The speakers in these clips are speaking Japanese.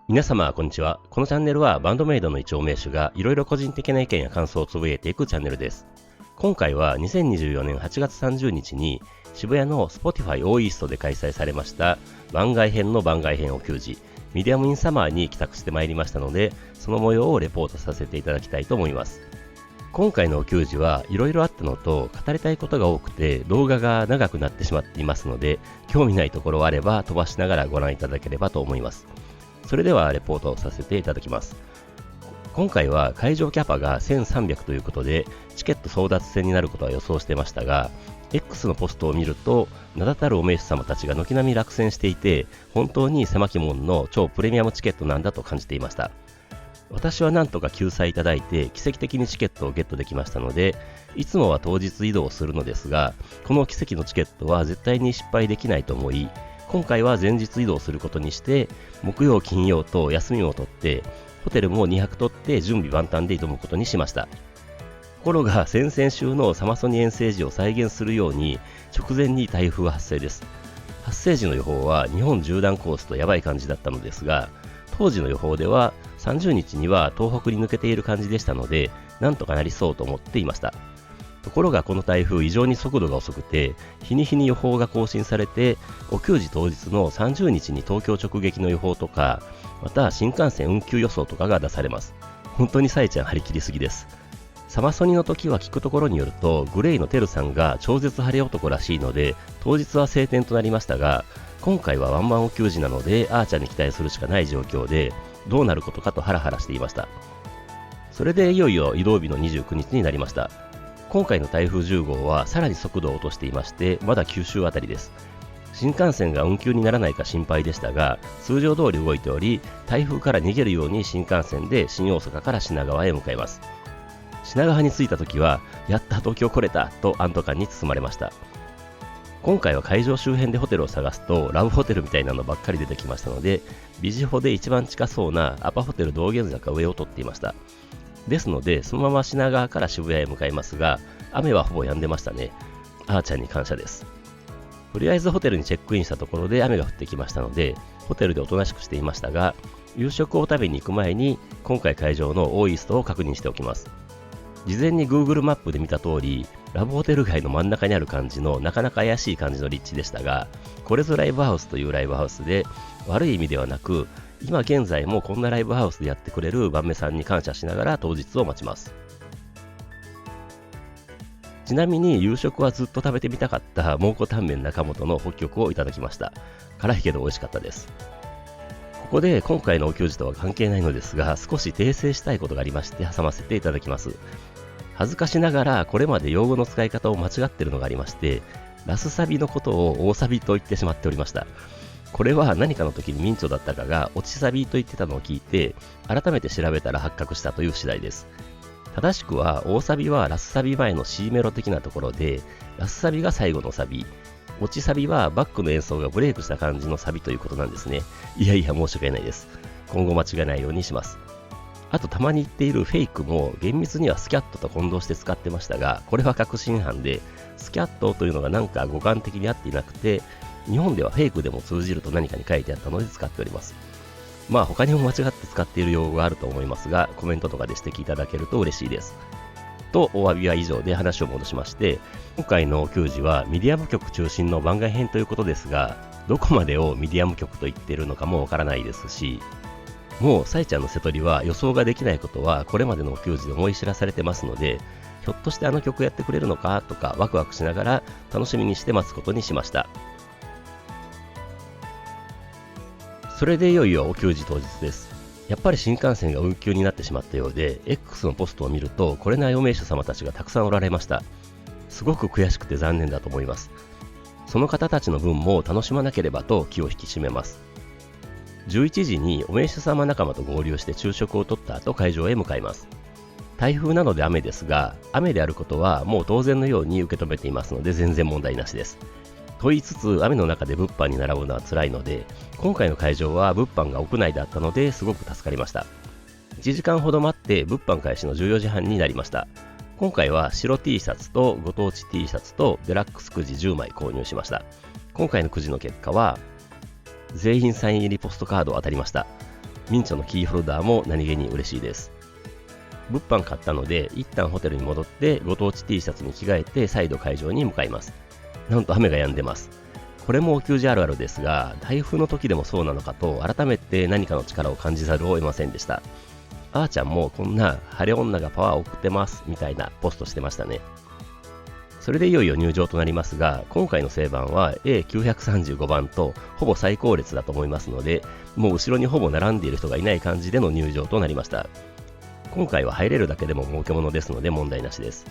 皆様こんにちは。このチャンネルはバンドメイドの一応名手がいろいろ個人的な意見や感想をつぶやいていくチャンネルです。今回は2024年8月30日に渋谷の Spotify オーイーストで開催されました番外編の番外編を球児ミディアムインサマーに帰宅してまいりましたので、その模様をレポートさせていただきたいと思います。今回のお給仕はいろいろあったのと語りたいことが多くて動画が長くなってしまっていますので、興味ないところあれば飛ばしながらご覧いただければと思います。それではレポートをさせていただきます。今回は会場キャパが1300ということでチケット争奪戦になることは予想してましたが、 X のポストを見ると名だたるお名手様たちが軒並み落選していて、本当に狭き門の超プレミアムチケットなんだと感じていました。私はなんとか救済いただいて奇跡的にチケットをゲットできましたので、いつもは当日移動するのですが、この奇跡のチケットは絶対に失敗できないと思い、今回は前日移動することにして、木曜金曜と休みを取ってホテルも2泊取って準備万端で挑むことにしました。ところが先々週のサマソニ遠征時を再現するように直前に台風発生です。発生時の予報は日本縦断コースとやばい感じだったのですが、当時の予報では30日には東北に抜けている感じでしたので、なんとかなりそうと思っていました。ところがこの台風異常に速度が遅くて、日に日に予報が更新されて、お給仕当日の30日に東京直撃の予報とか、また新幹線運休予想とかが出されます。本当にサイちゃん張り切りすぎです。サマソニの時は聞くところによると、グレイのテルさんが超絶晴れ男らしいので当日は晴天となりましたが、今回はワンマンお給仕なのであーちゃんに期待するしかない状況で、どうなることかとハラハラしていました。それでいよいよ移動日の29日になりました。今回の台風10号はさらに速度を落としていまして、まだ九州あたりです。新幹線が運休にならないか心配でしたが、通常通り動いており、台風から逃げるように新幹線で新大阪から品川へ向かいます。品川に着いた時は、やった東京来れたと安堵感に包まれました。今回は会場周辺でホテルを探すとラブホテルみたいなのばっかり出てきましたので、ビジホで一番近そうなアパホテル道玄坂上を取っていました。ですのでそのまま品川から渋谷へ向かいますが、雨はほぼ止んでましたね。あーちゃんに感謝です。とりあえずホテルにチェックインしたところで雨が降ってきましたので、ホテルでおとなしくしていましたが、夕食を食べに行く前に今回会場のオーイーストを確認しておきます。事前に Google マップで見た通り、ラブホテル街の真ん中にある感じのなかなか怪しい感じの立地でしたが、これぞライブハウスというライブハウスで、悪い意味ではなく、今現在もこんなライブハウスでやってくれる晩目さんに感謝しながら当日を待ちます。ちなみに夕食はずっと食べてみたかった蒙古タンメン中本の北極をいただきました。辛いけど美味しかったです。ここで今回のお給仕とは関係ないのですが、少し訂正したいことがありまして挟ませていただきます。恥ずかしながらこれまで用語の使い方を間違っているのがありまして、ラスサビのことを大サビと言ってしまっておりました。これは何かの時に明朝だったかが落ちサビと言ってたのを聞いて、改めて調べたら発覚したという次第です。正しくは大サビはラスサビ前の C メロ的なところで、ラスサビが最後のサビ、落ちサビはバックの演奏がブレイクした感じのサビということなんですね。いやいや申し訳ないです。今後間違えないようにします。あとたまに言っているフェイクも厳密にはスキャットと混同して使ってましたが、これは確信犯で、スキャットというのがなんか語感的に合っていなくて、日本ではフェイクでも通じると何かに書いてあったので使っております。まあ他にも間違って使っている用語があると思いますが、コメントとかで指摘いただけると嬉しいです。とお詫びは以上で話を戻しまして、今回の給仕はミディアム局中心の番外編ということですが、どこまでをミディアム局と言っているのかもわからないですし、もうサイちゃんの瀬戸りは予想ができないことはこれまでのお給仕で思い知らされてますので、ひょっとしてあの曲やってくれるのかとかワクワクしながら楽しみにして待つことにしました。それでいよいよお給仕当日です。やっぱり新幹線が運休になってしまったようで、 X のポストを見ると来れないお名所様たちがたくさんおられました。すごく悔しくて残念だと思います。その方たちの分も楽しまなければと気を引き締めます。11時にお名所様仲間と合流して昼食をとった後会場へ向かいます。台風なので雨ですが、雨であることはもう当然のように受け止めていますので全然問題なしです。と言いつつ雨の中で物販に並ぶのは辛いので、今回の会場は物販が屋内だったのですごく助かりました。1時間ほど待って物販開始の14時半になりました。今回は白 T シャツとご当地 T シャツとデラックスくじ10枚購入しました。今回のくじの結果は全員サイン入りポストカード当たりました。ミンチョのキーホルダーも何気に嬉しいです。物販買ったので一旦ホテルに戻ってご当地 T シャツに着替えて再度会場に向かいます。なんと雨が止んでます。これもお給仕あるあるですが、台風の時でもそうなのかと改めて何かの力を感じざるを得ませんでした。あーちゃんもこんな晴れ女がパワーを送ってますみたいなポストしてましたね。それでいよいよ入場となりますが、今回の正番は A935 番とほぼ最高列だと思いますので、もう後ろにほぼ並んでいる人がいない感じでの入場となりました。今回は入れるだけでも儲けものですので問題なしです。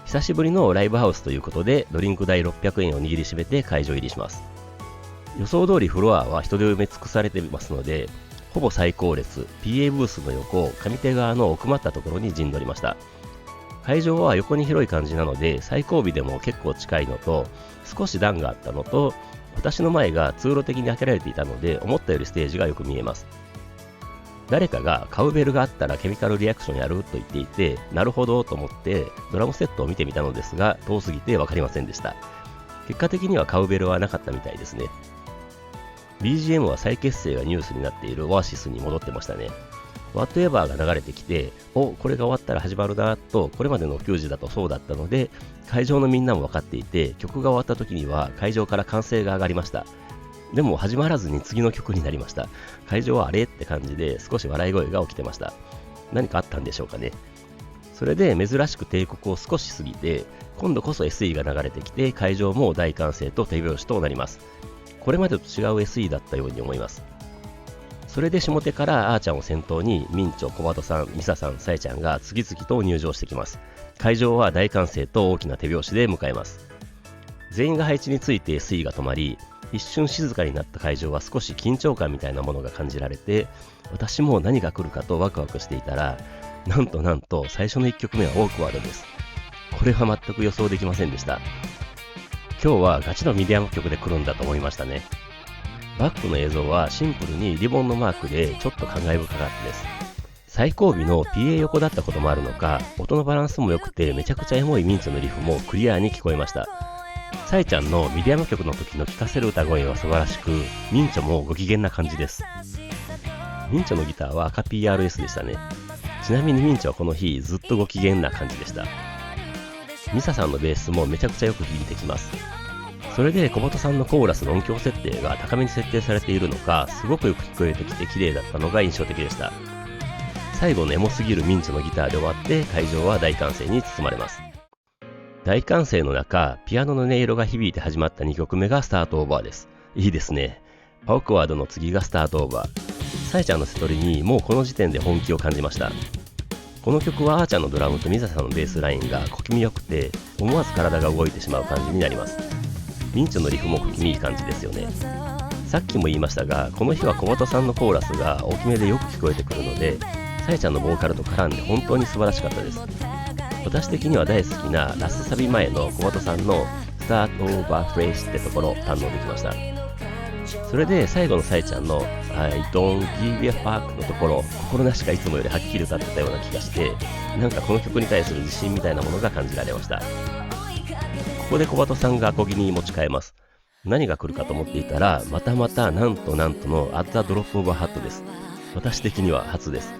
久しぶりのライブハウスということでドリンク代600円を握りしめて会場入りします。予想通りフロアは人で埋め尽くされていますので、ほぼ最高列 PA ブースの横上手側の奥まったところに陣取りました。会場は横に広い感じなので最後尾でも結構近いのと、少し段があったのと、私の前が通路的に開けられていたので思ったよりステージがよく見えます。誰かがカウベルがあったらケミカルリアクションやると言っていて、なるほどと思ってドラムセットを見てみたのですが、遠すぎて分かりませんでした。結果的にはカウベルはなかったみたいですね。BGM は再結成がニュースになっているオアシスに戻ってましたね。Whatever が流れてきて、これが終わったら始まるなと、これまでの球児だとそうだったので、会場のみんなも分かっていて、曲が終わった時には会場から歓声が上がりました。でも始まらずに次の曲になりました。会場はあれって感じで少し笑い声が起きてました。何かあったんでしょうかね。それで珍しく帝国を少し過ぎて、今度こそ SE が流れてきて、会場も大歓声と手拍子となります。これまでと違う SE だったように思います。それで下手からあーちゃんを先頭にミンチョ、小鳩さん、ミサさん、サエちゃんが次々と入場してきます。会場は大歓声と大きな手拍子で迎えます。全員が配置について SE が止まり、一瞬静かになった会場は少し緊張感みたいなものが感じられて、私も何が来るかとワクワクしていたら、なんと最初の1曲目はオークワードです。これは全く予想できませんでした。今日はガチのミディアム曲で来るんだと思いましたね。バックの映像はシンプルにリボンのマークでちょっと感慨深かったです。最後尾の PA 横だったこともあるのか、音のバランスも良くてめちゃくちゃエモいミンツのリフもクリアに聞こえました。サエちゃんのミディアム曲の時の聴かせる歌声は素晴らしく、ミンチョもご機嫌な感じです。ミンチョのギターは赤 PRS でしたね。ちなみにミンチョはこの日ずっとご機嫌な感じでした。ミサさんのベースもめちゃくちゃよく響いてきます。それで小鳩さんのコーラスの音響設定が高めに設定されているのか、すごくよく聞こえてきて綺麗だったのが印象的でした。最後のエモすぎるミンチョのギターで終わって会場は大歓声に包まれます。大歓声の中、ピアノの音色が響いて始まった2曲目がスタートオーバーです。いいですね。アオクワードの次がスタートオーバー。サエちゃんのセトリにもうこの時点で本気を感じました。この曲はあーちゃんのドラムとミサさんのベースラインが小気味よくて、思わず体が動いてしまう感じになります。ミンチョのリフも小気味いい感じですよね。さっきも言いましたが、この日は小鳩さんのコーラスが大きめでよく聞こえてくるので、サエちゃんのボーカルと絡んで本当に素晴らしかったです。私的には大好きなラストサビ前の小鳩さんのスタートオーバーフレーズってところ堪能できました。それで最後のサエちゃんの I don't give a fuck のところ、心なしかいつもよりはっきり歌ってたような気がして、なんかこの曲に対する自信みたいなものが感じられました。ここで小鳩さんがアコギに持ち替えます。何が来るかと思っていたら、またなんとの At the Drop of a Hat です。私的には初です。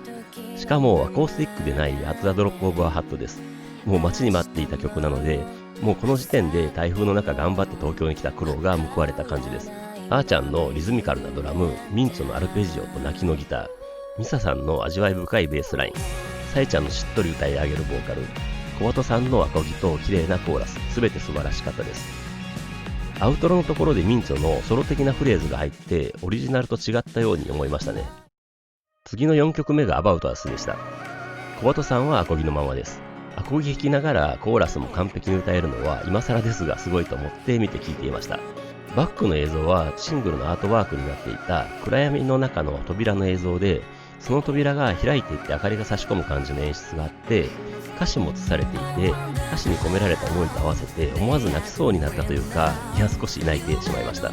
しかもアコースティックでない At the Drop of a Hat です。もう待ちに待っていた曲なので、もうこの時点で台風の中頑張って東京に来た苦労が報われた感じです。あーちゃんのリズミカルなドラム、ミンチョのアルペジオと泣きのギター、ミサさんの味わい深いベースライン、サエちゃんのしっとり歌い上げるボーカル、小鳩さんのアコギと綺麗なコーラス、すべて素晴らしかったです。アウトロのところでミンチョのソロ的なフレーズが入ってオリジナルと違ったように思いましたね。次の4曲目が About Us でした。小鳩さんはアコギのままです。アコギ弾きながらコーラスも完璧に歌えるのは今更ですがすごいと思って見て聴いていました。バックの映像はシングルのアートワークになっていた暗闇の中の扉の映像で、その扉が開いていって明かりが差し込む感じの演出があって、歌詞も映されていて、歌詞に込められた思いと合わせて思わず泣きそうになったというか、いや少し泣いてしまいました。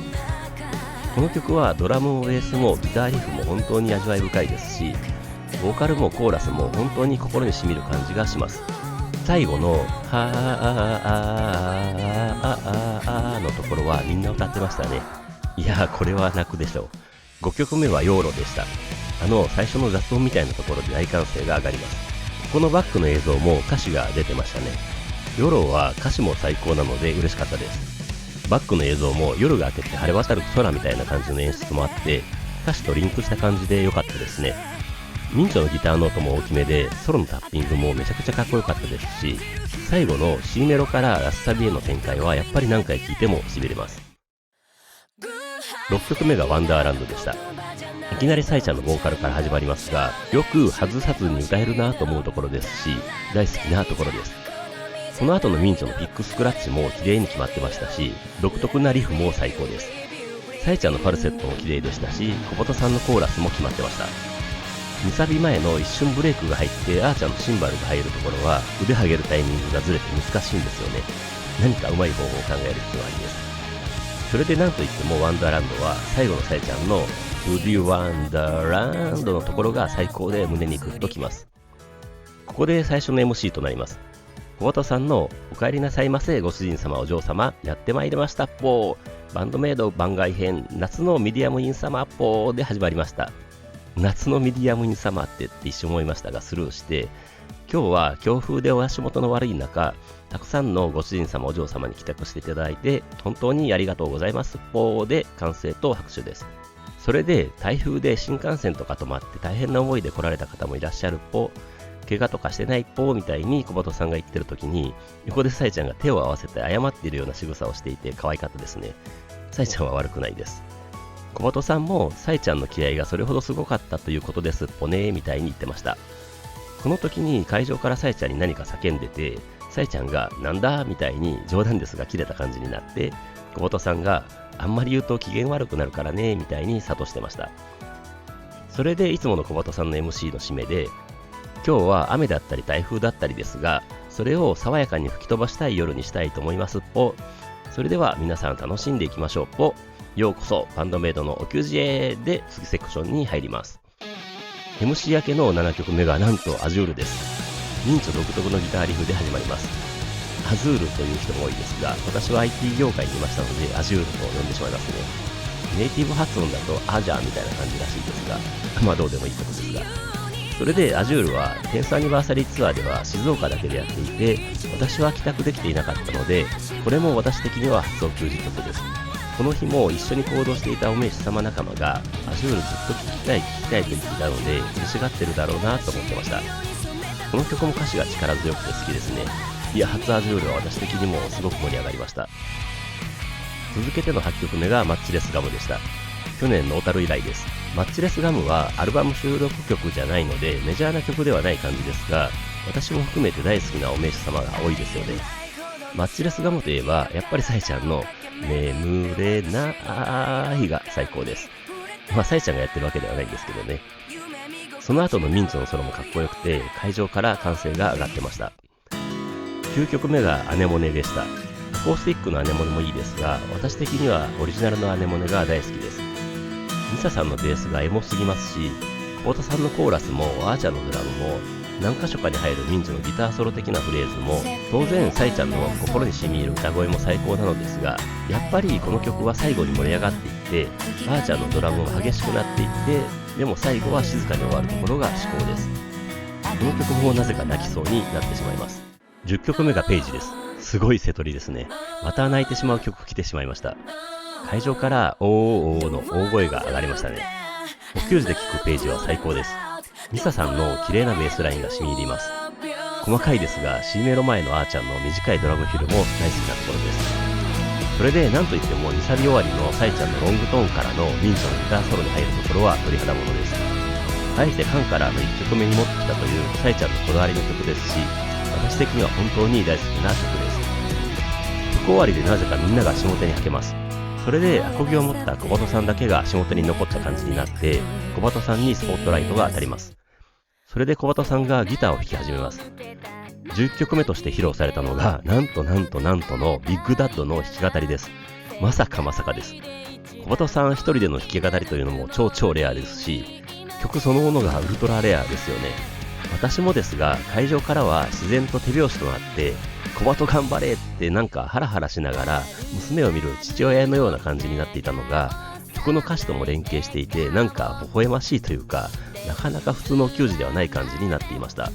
この曲はドラムもベースもギターリフも本当に味わい深いですし、ボーカルもコーラスも本当に心に染みる感じがします。最後のはーのところはみんな歌ってましたね。いやーこれは泣くでしょう。5曲目はヨーロでした。最初の雑音みたいなところで大歓声が上がります。このバックの映像も歌詞が出てましたね。夜は歌詞も最高なので嬉しかったです。バックの映像も夜が明けて晴れ渡る空みたいな感じの演出もあって、歌詞とリンクした感じで良かったですね。ミンチョのギターの音も大きめで、ソロのタッピングもめちゃくちゃかっこよかったですし、最後の C メロからラスサビへの展開はやっぱり何回聴いても痺れます。6曲目がワンダーランドでした。いきなりサイちゃんのボーカルから始まりますが、よく外さずに歌えるなと思うところですし、大好きなところです。その後のミンチョのピックスクラッチも綺麗に決まってましたし、独特なリフも最高です。サイちゃんのファルセットも綺麗でしたし、小畑さんのコーラスも決まってました。2サビ前の一瞬ブレイクが入ってアーチャーのシンバルが入るところは腕上げるタイミングがずれて難しいんですよね。何かうまい方法を考える必要があります。それでなんといってもワンダーランドは最後のサイちゃんの Would you Wonderland のところが最高で胸にグッときます。ここで最初の MC となります。小畑さんのお帰りなさいませご主人様お嬢様やってまいりましたっぽーバンドメイド番外編夏のミディアムインサマーっぽーで始まりました。夏のミディアムインサマーって一瞬思いましたがスルーして、今日は強風でお足元の悪い中、たくさんのご主人様お嬢様に帰宅していただいて本当にありがとうございますっぽーで歓声と拍手です。それで台風で新幹線とか止まって大変な思いで来られた方もいらっしゃるっぽー、怪我とかしてないっぽーみたいに小畑さんが言ってる時に横でサイちゃんが手を合わせて謝っているような仕草をしていて可愛かったですね。サイちゃんは悪くないです。小畑さんもサイちゃんの気合がそれほどすごかったということですっぽねーみたいに言ってました。この時に会場からサイちゃんに何か叫んでて、サイちゃんがなんだみたいに冗談ですが切れた感じになって、小畑さんがあんまり言うと機嫌悪くなるからねみたいに諭してました。それでいつもの小畑さんの MC の締めで、今日は雨だったり台風だったりですが、それを爽やかに吹き飛ばしたい夜にしたいと思いますっぽ。それでは皆さん楽しんでいきましょうっぽ。ようこそバンドメイドのお給仕へで次セクションに入ります。MC 明けの7曲目がなんとアジュールです。ミンチョ独特のギターリフで始まります。アズールという人も多いですが、私は IT 業界にいましたのでアジュールと呼んでしまいますね。ネイティブ発音だとアジャーみたいな感じらしいですが、まあどうでもいいことですが、それでアジュールは10thアニバーサリーツアーでは静岡だけでやっていて、私は帰宅できていなかったので、これも私的には初お休日曲です。この日も一緒に行動していたお名手様仲間がアジュールずっと聴きたいと言っていたので嬉しがってるだろうなと思ってました。この曲も歌詞が力強くて好きですね。いや、初アジュールは私的にもすごく盛り上がりました。続けての8曲目がマッチレスガムでした。去年の小樽以来です。マッチレスガムはアルバム収録曲じゃないのでメジャーな曲ではない感じですが、私も含めて大好きなお名手様が多いですよね。マッチレスガムといえばやっぱりサイちゃんの眠れないが最高です。まあサイちゃんがやってるわけではないんですけどね。その後のミンチョのソロもかっこよくて会場から歓声が上がってました。9曲目がアネモネでした。アコースティックのアネモネもいいですが、私的にはオリジナルのアネモネが大好きです。ミサさんのベースがエモすぎますし、コウタさんのコーラスもアーチャーのドラムも何箇所かに入るミンチのギターソロ的なフレーズも当然サイちゃんの心に染み入る歌声も最高なのですが、やっぱりこの曲は最後に盛り上がっていってアーチャーのドラムも激しくなっていって、でも最後は静かに終わるところが至高です。この曲もなぜか泣きそうになってしまいます。10曲目がペイジです。すごい瀬取りですね。また泣いてしまう曲来てしまいました。会場からおーおーの大声が上がりましたね。お給仕で聴くページは最高です。ミサさんの綺麗なベースラインが染み入ります。細かいですが C メロ前のあーちゃんの短いドラムフィルも大好きなところです。それでなんといっても2サビ終わりのサイちゃんのロングトーンからのミンチョのギターソロに入るところは鳥肌ものです。あえてカンカラーの1曲目に持ってきたというサイちゃんのこだわりの曲ですし、私的には本当に大好きな曲です。曲終わりでなぜかみんなが足元にはけます。それでアコギを持った小畑さんだけが足元に残った感じになって小畑さんにスポットライトが当たります。それで小畑さんがギターを弾き始めます。10曲目として披露されたのがなんとのビッグダッドの弾き語りです。まさかです。小畑さん一人での弾き語りというのも超レアですし、曲そのものがウルトラレアですよね。私もですが会場からは自然と手拍子となって小畑頑張れってなんかハラハラしながら娘を見る父親のような感じになっていたのが曲の歌詞とも連携していてなんか微笑ましいというかなかなか普通のお給仕ではない感じになっていました。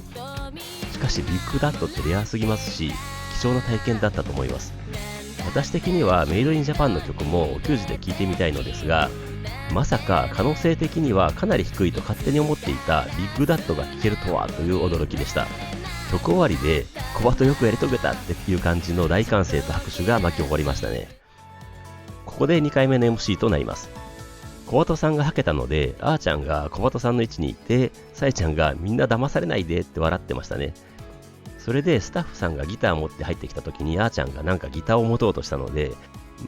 しかしビッグダットってレアすぎますし、貴重な体験だったと思います。私的にはメイドインジャパンの曲もお給仕で聴いてみたいのですが、まさか可能性的にはかなり低いと勝手に思っていたビッグダットが聴けるとはという驚きでした。曲終わりでコバとよくやり遂げたっていう感じの大歓声と拍手が巻き起こりましたね。ここで2回目の MC となります。コバトさんがはけたので、あーちゃんがコバトさんの位置にいて、サイちゃんがみんな騙されないでって笑ってましたね。それでスタッフさんがギターを持って入ってきた時にあーちゃんがなんかギターを持とうとしたので、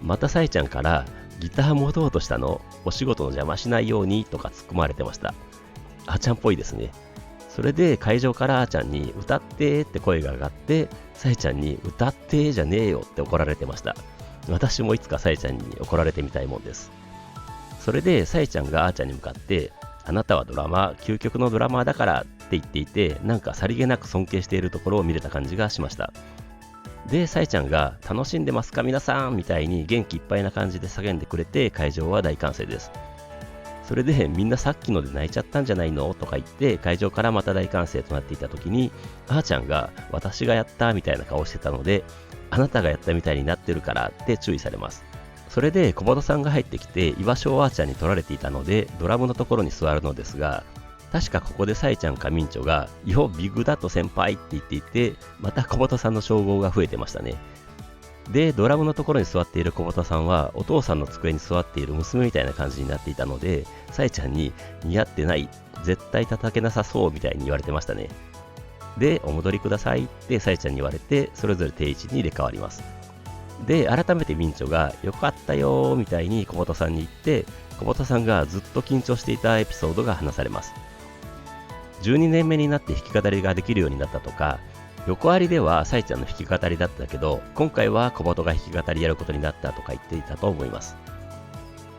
またサイちゃんからギター持とうとしたのお仕事の邪魔しないようにとか突っ込まれてました。あーちゃんっぽいですね。それで会場からあーちゃんに歌ってって声が上がって、サイちゃんに歌ってじゃねえよって怒られてました。私もいつかサイちゃんに怒られてみたいもんです。それでサイちゃんがあーちゃんに向かって、あなたはドラマー、究極のドラマーだからって言っていて、なんかさりげなく尊敬しているところを見れた感じがしました。で、サイちゃんが楽しんでますか皆さんみたいに元気いっぱいな感じで叫んでくれて、会場は大歓声です。それでみんなさっきので泣いちゃったんじゃないのとか言って会場からまた大歓声となっていた時に、あーちゃんが私がやったみたいな顔してたので、あなたがやったみたいになってるからって注意されます。それで小バトさんが入ってきて居場所をあーちゃんに取られていたのでドラムのところに座るのですが、確かここでサイちゃんかミンチョがよビッグダット先輩って言っていて、また小バトさんの称号が増えてましたね。で、ドラムのところに座っている小バトさんはお父さんの机に座っている娘みたいな感じになっていたので、サイちゃんに似合ってない、絶対叩けなさそうみたいに言われてましたね。で、お戻りくださいってサイちゃんに言われて、それぞれ定位置に入れ替わります。で、改めてミンチョがよかったよーみたいに小バトさんに言って、小バトさんがずっと緊張していたエピソードが話されます。12年目になって弾き語りができるようになったとか、横ありではサイちゃんの弾き語りだったけど、今回は小バトが弾き語りやることになったとか言っていたと思います。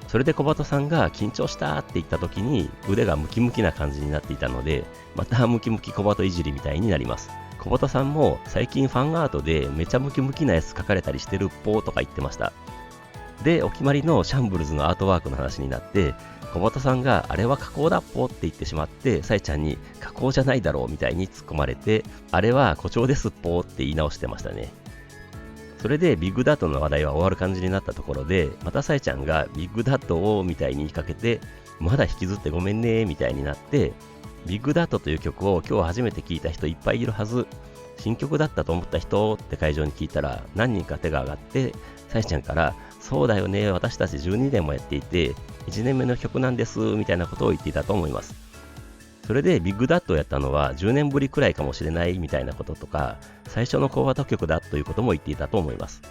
それで小バトさんが緊張したって言った時に腕がムキムキな感じになっていたので、またムキムキ小バトいじりみたいになります。小バトさんも最近ファンアートでめちゃムキムキなやつ描かれたりしてるっぽーとか言ってました。で、お決まりのシャンブルズのアートワークの話になって、小バトさんがあれは加工だっぽって言ってしまって、サイちゃんに加工じゃないだろうみたいに突っ込まれて、あれは誇張ですっぽって言い直してましたね。それでビッグダットの話題は終わる感じになったところで、またサイちゃんがビッグダットをみたいに言いかけて、まだ引きずってごめんねみたいになって、ビッグダットという曲を今日初めて聴いた人いっぱいいるはず、新曲だったと思った人って会場に聞いたら何人か手が挙がって、サイちゃんからそうだよね、私たち12年もやっていて1年目の曲なんですみたいなことを言っていたと思います。それでビッグダットをやったのは10年ぶりくらいかもしれないみたいなこととか、最初のコバト曲だということも言っていたと思います。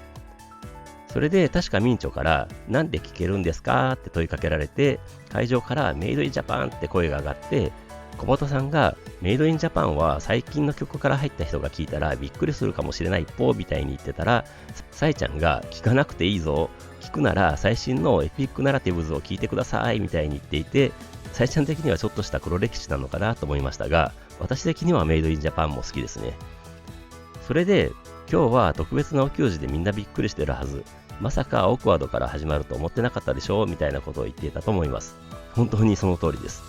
それで確かミンチョからなんで聴けるんですかって問いかけられて、会場からメイドインジャパンって声が上がって、小バトさんがメイドインジャパンは最近の曲から入った人が聞いたらびっくりするかもしれないっぽみたいに言ってたら、サイちゃんが聞かなくていいぞ、聞くなら最新のエピックナラティブズを聞いてくださいみたいに言っていて、サイちゃん的にはちょっとした黒歴史なのかなと思いましたが、私的にはメイドインジャパンも好きですね。それで今日は特別なお給仕でみんなびっくりしてるはず、まさかオークワードから始まると思ってなかったでしょみたいなことを言っていたと思います。本当にその通りです。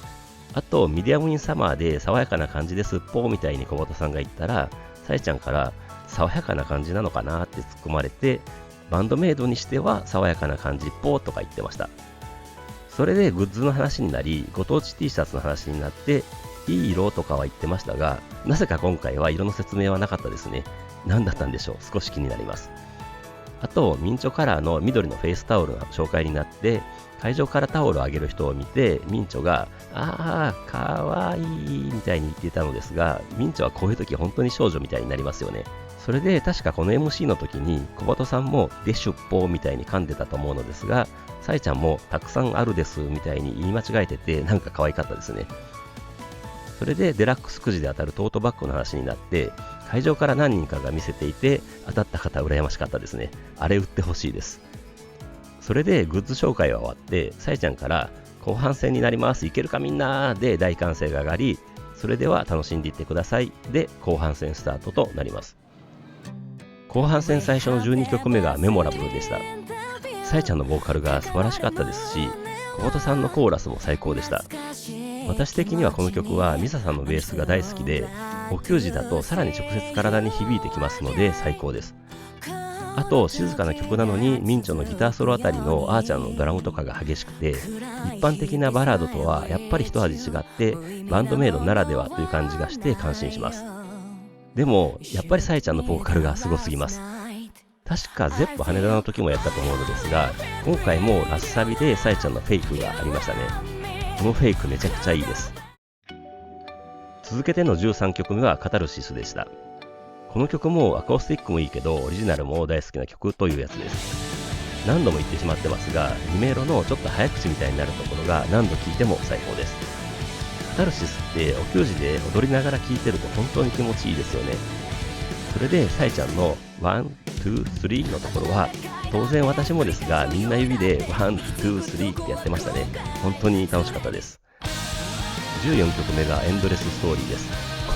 あとミディアムインサマーで爽やかな感じですっぽーみたいに小バトさんが言ったら、サイちゃんから爽やかな感じなのかなって突っ込まれて、バンドメイドにしては爽やかな感じっぽーとか言ってました。それでグッズの話になり、ご当地 T シャツの話になって、いい色とかは言ってましたが、なぜか今回は色の説明はなかったですね。何だったんでしょう、少し気になります。あとミンチョカラーの緑のフェイスタオルの紹介になって、会場からタオルをあげる人を見て、ミンチョがあーかわいいみたいに言っていたのですが、ミンチョはこういう時本当に少女みたいになりますよね。それで確かこの MC の時に小バトさんもデシュッポーみたいに噛んでたと思うのですが、サイちゃんもたくさんあるですみたいに言い間違えてて、なんか可愛かったですね。それでデラックスくじで当たるトートバッグの話になって、会場から何人かが見せていて、当たった方羨ましかったですね。あれ売ってほしいです。それでグッズ紹介は終わって、サイちゃんから後半戦になります、いけるかみんなで大歓声が上がり、それでは楽しんでいってくださいで後半戦スタートとなります。後半戦最初の12曲目がメモラブルでした。サイちゃんのボーカルが素晴らしかったですし、小バトさんのコーラスも最高でした。私的にはこの曲はミサさんのベースが大好きで、お給仕だとさらに直接体に響いてきますので最高です。あと静かな曲なのにミンチョのギターソロあたりのあーちゃんのドラムとかが激しくて、一般的なバラードとはやっぱり一味違ってバンドメイドならではという感じがして感心します。でもやっぱりサイちゃんのボーカルがすごすぎます。確かゼップ羽田の時もやったと思うのですが、今回もラスサビでサイちゃんのフェイクがありましたね。このフェイクめちゃくちゃいいです。続けての13曲目はカタルシスでした。この曲もアコースティックもいいけどオリジナルも大好きな曲というやつです。何度も言ってしまってますが、2メロのちょっと早口みたいになるところが何度聴いても最高です。カタルシスってお給仕で踊りながら聴いてると本当に気持ちいいですよね。それでサイちゃんの1、2、3のところは当然私もですがみんな指で1、2、3ってやってましたね。本当に楽しかったです。14曲目がエンドレスストーリーです。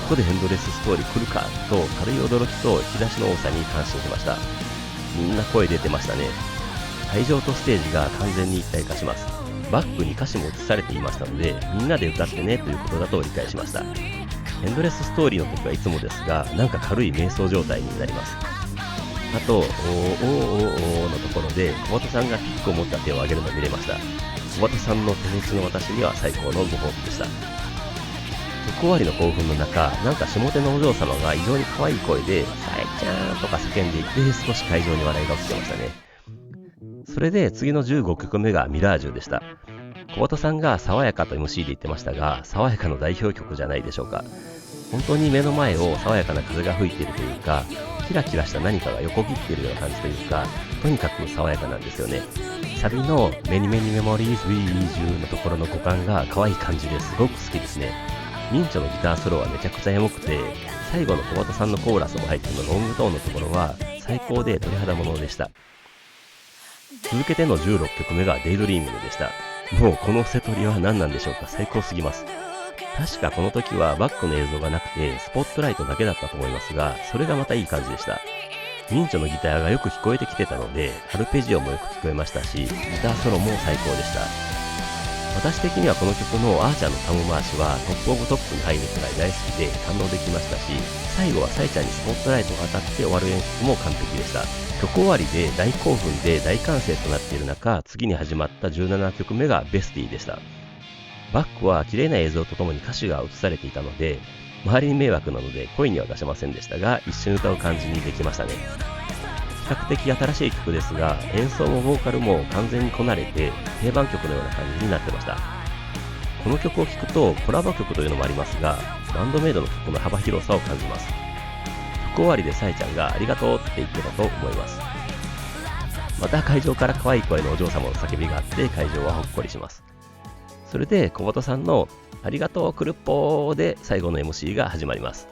ここでエンドレスストーリー来るかと軽い驚きと引き出しの多さに感心しました。みんな声出てましたね。会場とステージが完全に一体化します。バックに歌詞も映されていましたので、みんなで歌ってねということだと理解しました。エンドレスストーリーの時はいつもですが、なんか軽い瞑想状態になります。あと、おーおーおーおーのところで小畑さんがピックを持った手を上げるのを見れました。小畑さんの手持ちの私には最高のご褒美でした。曲終わりの興奮の中、なんか下手のお嬢様が異常に可愛い声でサイちゃんとか叫んでいて、少し会場に笑いが起きてましたね。それで次の15曲目がミラージュでした。小畑さんが爽やかと MC で言ってましたが、爽やかの代表曲じゃないでしょうか。本当に目の前を爽やかな風が吹いているというか、キラキラした何かが横切っているような感じというか、とにかく爽やかなんですよね。サビのメニメニメモリーズウィージュのところの五感が可愛い感じですごく好きですね。ミンチョのギターソロはめちゃくちゃエモくて、最後の小畑さんのコーラスも入ってのロングトーンのところは最高で鳥肌ものでした。続けての16曲目がデイドリーミングでした。もうこの瀬取りは何なんでしょうか。最高すぎます。確かこの時はバックの映像がなくてスポットライトだけだったと思いますが、それがまたいい感じでした。ミンチョのギターがよく聞こえてきてたので、アルペジオもよく聞こえましたし、ギターソロも最高でした。私的にはこの曲のあーちゃんのタム回しはトップオブトップに入るくらい大好きで感動できましたし、最後はサイちゃんにスポットライトが当たって終わる演出も完璧でした。曲終わりで大興奮で大歓声となっている中、次に始まった17曲目がベスティでした。バックは綺麗な映像とともに歌詞が映されていたので、周りに迷惑なので声には出せませんでしたが、一緒に歌う感じにできましたね。比較的新しい曲ですが、演奏もボーカルも完全にこなれて定番曲のような感じになってました。この曲を聴くとコラボ曲というのもありますが、バンドメイドの曲の幅広さを感じます。曲終わりでサイちゃんがありがとうって言ってたと思います。また会場から可愛い声のお嬢様の叫びがあって会場はほっこりします。それで小畑さんのありがとうくるっぽーで最後の MC が始まります。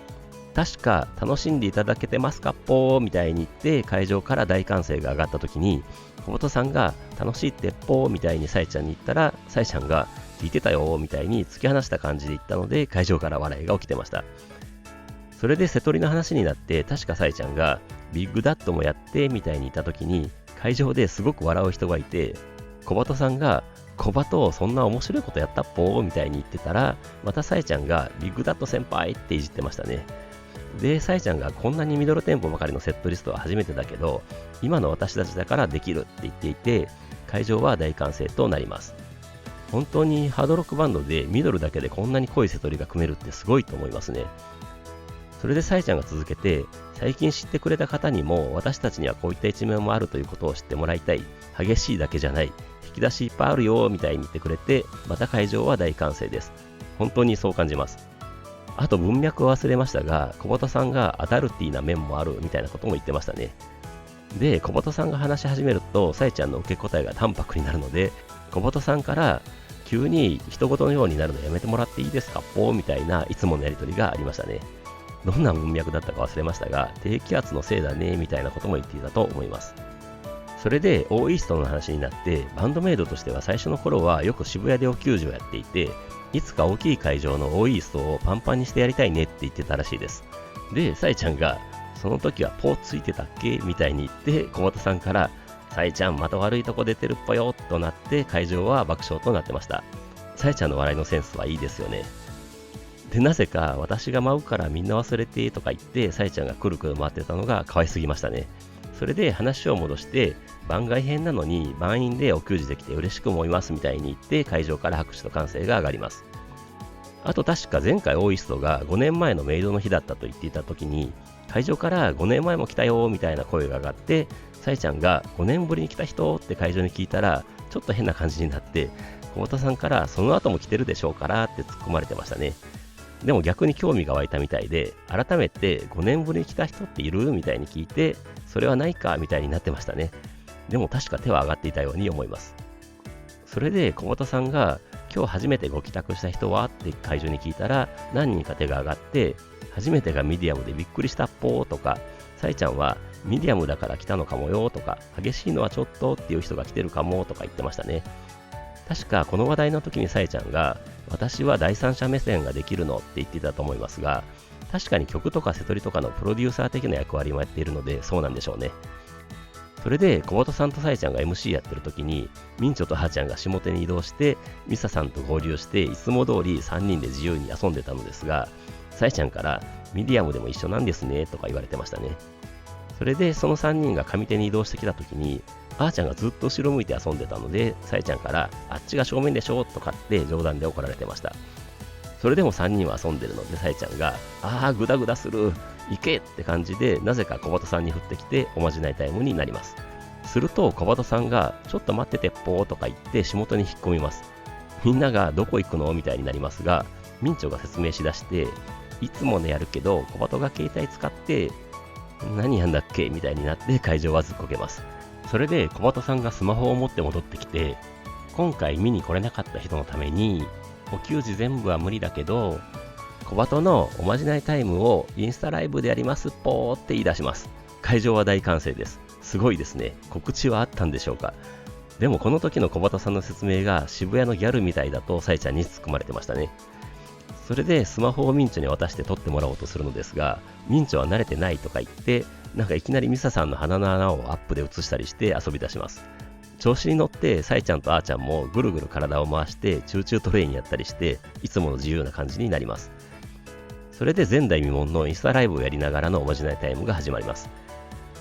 確か楽しんでいただけてますかっぽーみたいに言って会場から大歓声が上がった時に、小畑さんが楽しいってっぽーみたいにサイちゃんに言ったら、サイちゃんが聞いてたよーみたいに突き放した感じで言ったので、会場から笑いが起きてました。それで瀬戸りの話になって、確かサイちゃんがビッグダットもやってみたいに言った時に会場ですごく笑う人がいて、小畑さんが小畑そんな面白いことやったっぽーみたいに言ってたら、またサイちゃんがビッグダット先輩っていじってましたね。で、サイちゃんがこんなにミドルテンポばかりのセットリストは初めてだけど、今の私たちだからできるって言っていて、会場は大歓声となります。本当にハードロックバンドでミドルだけでこんなに濃いセトリが組めるってすごいと思いますね。それでサイちゃんが続けて、最近知ってくれた方にも私たちにはこういった一面もあるということを知ってもらいたい。激しいだけじゃない。引き出しいっぱいあるよみたいに言ってくれて、また会場は大歓声です。本当にそう感じます。あと文脈を忘れましたが、小畑さんがアダルティーな面もあるみたいなことも言ってましたね。で、小畑さんが話し始めると、サイちゃんの受け答えが淡白になるので、小畑さんから急に人事のようになるのやめてもらっていいですかぽーみたいないつものやりとりがありましたね。どんな文脈だったか忘れましたが、低気圧のせいだねみたいなことも言っていたと思います。それでオーイーストの話になって、バンドメイドとしては最初の頃はよく渋谷でお給仕をやっていて、いつか大きい会場のオーイーストをパンパンにしてやりたいねって言ってたらしいです。で、サイちゃんがその時はポーついてたっけみたいに言って、小畑さんからサイちゃんまた悪いとこ出てるっぽよとなって会場は爆笑となってました。さえちゃんの笑いのセンスはいいですよね。で、なぜか私が舞うからみんな忘れてとか言ってさえちゃんがくるくる回ってたのが可愛すぎましたね。それで話を戻して、番外編なのに満員でお給仕できて嬉しく思いますみたいに言って会場から拍手と歓声が上がります。あと確か前回オーイストが5年前のメイドの日だったと言っていた時に、会場から5年前も来たよみたいな声が上がって、さえちゃんが5年ぶりに来た人って会場に聞いたらちょっと変な感じになって、小畑さんからその後も来てるでしょうからって突っ込まれてましたね。でも逆に興味が湧いたみたいで、改めて5年ぶりに来た人っているみたいに聞いて、それはないかみたいになってましたね。でも確か手は上がっていたように思います。それで小畑さんが今日初めてご帰宅した人はって会場に聞いたら、何人か手が上がって、初めてがミディアムでびっくりしたっぽーとか、さえちゃんはミディアムだから来たのかもよとか、激しいのはちょっとっていう人が来てるかもとか言ってましたね。確かこの話題の時にさえちゃんが、私は第三者目線ができるのって言っていたと思いますが、確かに曲とか瀬戸りとかのプロデューサー的な役割もやっているので、そうなんでしょうね。それで小畑さんとさえちゃんが MC やってる時に、みんちょとはーちゃんが下手に移動してミサさんと合流して、いつも通り3人で自由に遊んでたのですが、さえちゃんからミディアムでも一緒なんですねとか言われてましたね。それでその3人が上手に移動してきた時に、あーちゃんがずっと後ろ向いて遊んでたので、さえちゃんからあっちが正面でしょとかって冗談で怒られてました。それでも3人は遊んでるので、さえちゃんがグダグダする、行けって感じで、なぜか小畑さんに振ってきておまじないタイムになります。すると小畑さんがちょっと待っててっぽーとか言って下手に引っ込みます。みんながどこ行くのみたいになりますが、みんちょが説明しだして、いつもねやるけど小畑が携帯使って何やんだっけみたいになって会場はずっこけます。それで小畑さんがスマホを持って戻ってきて、今回見に来れなかった人のためにお給仕全部は無理だけど小畑のおまじないタイムをインスタライブでやりますっぽーって言い出します。会場は大歓声です。すごいですね。告知はあったんでしょうか。でもこの時の小畑さんの説明が渋谷のギャルみたいだとさえちゃんに突っ込まれてましたね。それでスマホをミンチョに渡して撮ってもらおうとするのですが、ミンチョは慣れてないとか言って、なんかいきなりミサさんの鼻の穴をアップで映したりして遊び出します。調子に乗ってさえちゃんとあーちゃんもぐるぐる体を回してチューチュートレインやったりして、いつもの自由な感じになります。それで前代未聞のインスタライブをやりながらのおまじないタイムが始まります。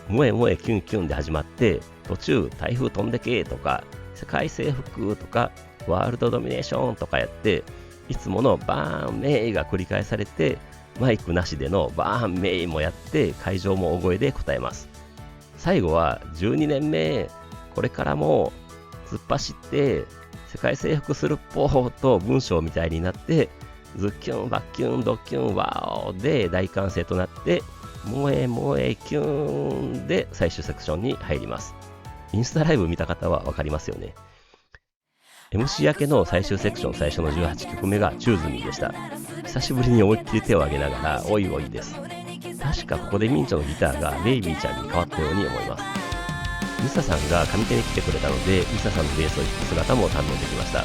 萌え萌えキュンキュンで始まって、途中台風飛んでけとか世界征服とかワールドドミネーションとかやって、いつものバーンメイが繰り返されて、マイクなしでのバーンメイもやって会場も大声で答えます。最後は12年目これからも突っ走って世界征服するっぽーと文章みたいになって、ズッキュンバッキュンドッキュンワオで大歓声となって、萌え萌えキューンで最終セクションに入ります。インスタライブ見た方はわかりますよね。MC 明けの最終セクション最初の18曲目がチューズミーでした。久しぶりに思いっきり手を挙げながらおいおいです。確かここでミンチョのギターがベイビーちゃんに変わったように思います。ミサさんが上手に来てくれたので、ミサさんのベースを弾く姿も堪能できました。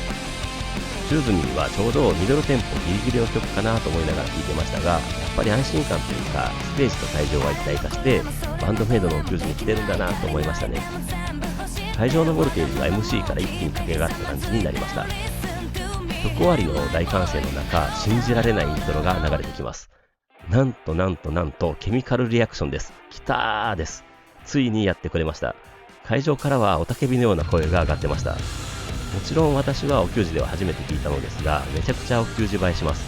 チューズミーはちょうどミドルテンポギリギリの曲かなと思いながら聴いてましたが、やっぱり安心感というか、ステージと会場は一体化してバンドメイドのお給仕に来てるんだなと思いましたね。会場のボルテージが MC から一気に駆け上がった感じになりました。曲終わりの大歓声の中、信じられないイントロが流れてきます。なんとケミカルリアクションです。来たーです。ついにやってくれました。会場からは雄たけびのような声が上がってました。もちろん私はお給仕では初めて聞いたのですが、めちゃくちゃお給仕映えします。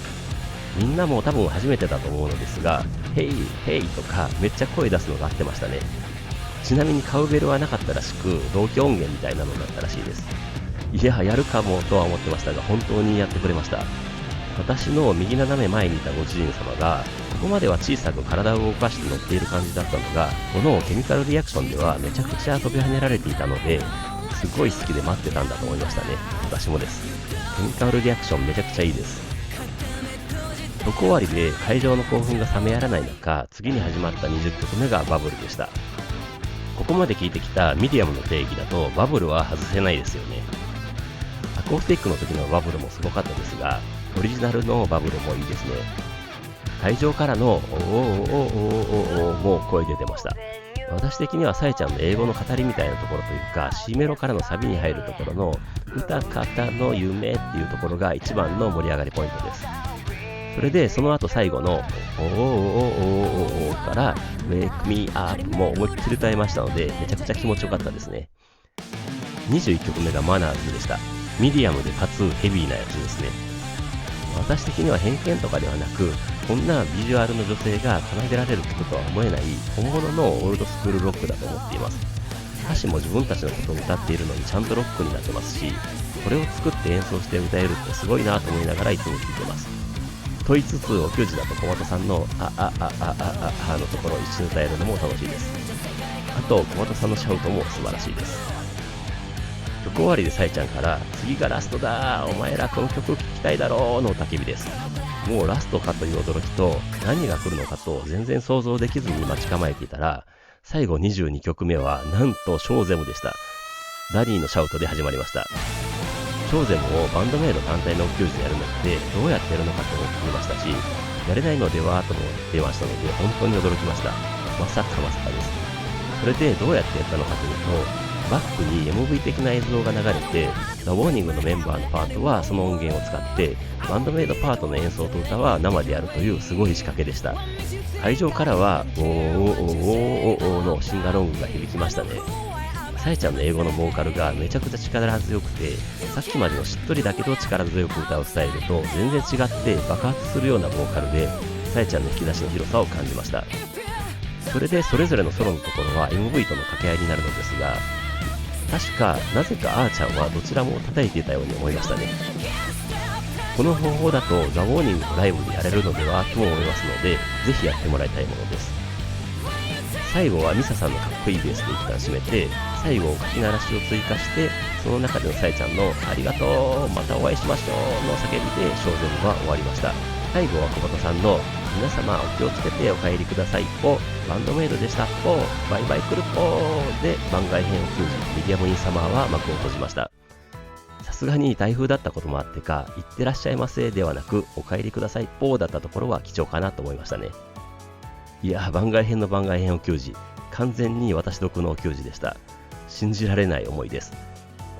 みんなも多分初めてだと思うのですが、ヘイヘイとかめっちゃ声出すのが合ってましたね。ちなみにカウベルはなかったらしく、同期音源みたいなのだったらしいです。いや、やるかもとは思ってましたが、本当にやってくれました。私の右斜め前にいたご主人様が、ここまでは小さく体を動かして乗っている感じだったのが、このケミカルリアクションではめちゃくちゃ飛び跳ねられていたので、すごい好きで待ってたんだと思いましたね。私もです。ケミカルリアクションめちゃくちゃいいです。曲終わりで会場の興奮が冷めやらない中、次に始まった20曲目がバブルでした。ここまで聞いてきたミディアムの定義だとバブルは外せないですよね。アコースティックの時のバブルもすごかったですが、オリジナルのバブルもいいですね。会場からのおーおーおーおーおーもう声出てました。私的にはさえちゃんの英語の語りみたいなところというか、C メロからのサビに入るところの歌方の夢っていうところが一番の盛り上がりポイントです。それでその後最後のおーおーおーおーおーから Wake Me Up も思いっきり歌いましたので、めちゃくちゃ気持ちよかったですね。21曲目がマナーズでした。ミディアムでかつヘビーなやつですね。私的には偏見とかではなく、こんなビジュアルの女性が奏でられる曲とは思えない本物のオールドスクールロックだと思っています。歌詞も自分たちのことを歌っているのにちゃんとロックになってますし、これを作って演奏して歌えるってすごいなと思いながらいつも聴いてます。と言いつつ、お給仕だと小俣さんののところを一緒に歌えるのも楽しいです。あと小俣さんのシャウトも素晴らしいです。曲終わりでさえちゃんから次がラストだー、お前らこの曲聴きたいだろうの焚き火です。もうラストかという驚きと何が来るのかと全然想像できずに待ち構えていたら、最後22曲目はなんとショーゼムでした。ダニーのシャウトで始まりました。ショーゼムをバンドメイド単体のお給仕でやるのってどうやってやるのかと思っていましたし、やれないのではとも言ってましたので本当に驚きました。まさかです。それでどうやってやったのかというと、バックに MV 的な映像が流れて、ザ・ウォーニングのメンバーのパートはその音源を使って、バンドメイドパートの演奏と歌は生でやるというすごい仕掛けでした。会場からはおーおーおーおーおーのシンガロングが響きましたね。さえちゃんの英語のボーカルがめちゃくちゃ力強くて、さっきまでのしっとりだけど力強く歌うスタイルと全然違って爆発するようなボーカルで、さえちゃんの引き出しの広さを感じました。それでそれぞれのソロのところは MV との掛け合いになるのですが、確かなぜかあーちゃんはどちらも叩いていたように思いましたね。この方法だとザ・ウォーニングのライブでやれるのではとも思いますので、ぜひやってもらいたいものです。最後はミサさんのかっこいいベースで一旦締めて、最後書き鳴らしを追加して、その中でのさえちゃんのありがとうまたお会いしましょうの叫びでショーゼムは終わりました。最後は小畑さんの皆様お気をつけてお帰りくださいポバンドメイドでしたポバイバイクルポで番外編を給仕ミディアムインサマーは幕を閉じました。さすがに台風だったこともあってか、いってらっしゃいませではなくお帰りくださいポーだったところは貴重かなと思いましたね。いや番外編の番外編を給仕、完全に私独のお給仕でした。信じられない思いです。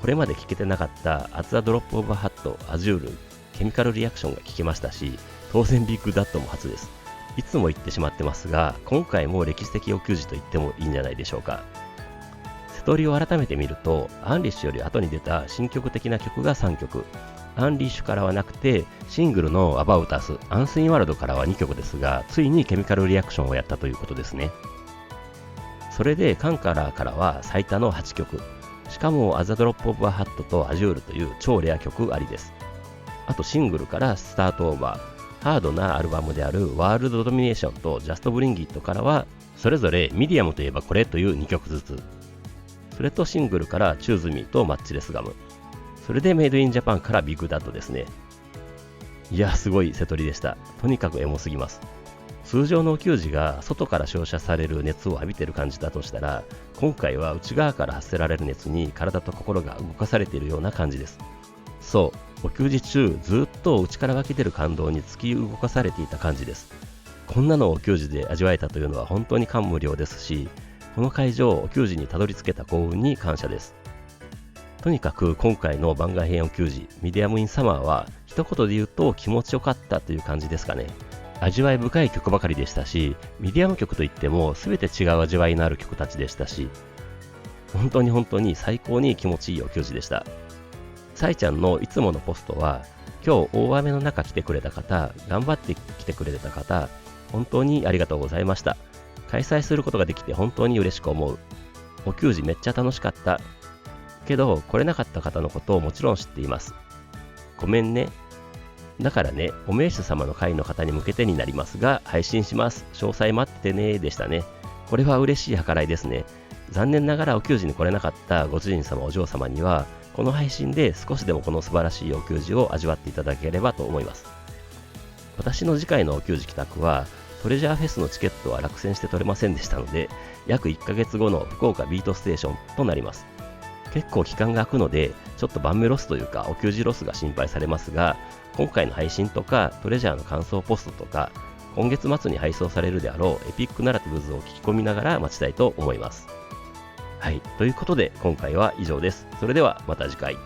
これまで聞けてなかったアツアドロップオブハット、アジュール、ケミカルリアクションが聞けましたし、当然ビッグダットも初です。いつも言ってしまってますが、今回も歴史的お給仕と言ってもいいんじゃないでしょうか。瀬戸りを改めて見ると、アンリッシュより後に出た新曲的な曲が3曲、アンリッシュからはなくてシングルの About Us、アンスインワールドからは2曲ですが、ついにケミカルリアクションをやったということですね。それでカンカラーからは最多の8曲、しかもアザドロップオブハットとアジュールという超レア曲ありです。あとシングルからスタートオーバー、ハードなアルバムであるワールドドミネーションとジャストブリンギットからはそれぞれミディアムといえばこれという2曲ずつ、それとシングルからチューズミーとマッチレスガム、それでメイドインジャパンからビッグダットですね。いやすごい瀬戸りでした。とにかくエモすぎます。通常のお給仕が外から照射される熱を浴びてる感じだとしたら、今回は内側から発せられる熱に体と心が動かされているような感じです。そう、お給仕中ずっと内から湧き出る感動に突き動かされていた感じです。こんなのをお給仕で味わえたというのは本当に感無量ですし、この会場お給仕にたどり着けた幸運に感謝です。とにかく今回の番外編お給仕ミディアムインサマーは一言で言うと気持ちよかったという感じですかね。味わい深い曲ばかりでしたし、ミディアム曲といっても全て違う味わいのある曲たちでしたし、本当に最高に気持ちいいお給仕でした。さいちゃんのいつものポストは、今日大雨の中来てくれた方、頑張って来てくれた方、本当にありがとうございました。開催することができて本当に嬉しく思う。お給仕めっちゃ楽しかった。けど来れなかった方のことをもちろん知っています。ごめんね。だからね、お名手様の会の方に向けてになりますが、配信します。詳細待っててねでしたね。これは嬉しい計らいですね。残念ながらお給仕に来れなかったご主人様お嬢様には、この配信で少しでもこの素晴らしいお給仕を味わっていただければと思います。私の次回のお給仕帰宅は、トレジャーフェスのチケットは落選して取れませんでしたので、約1ヶ月後の福岡ビートステーションとなります。結構期間が空くので、ちょっと晩目ロスというかお給仕ロスが心配されますが、今回の配信とかトレジャーの感想ポストとか、今月末に配送されるであろうエピックナラティブズを聞き込みながら待ちたいと思います。はい、ということで今回は以上です。それではまた次回。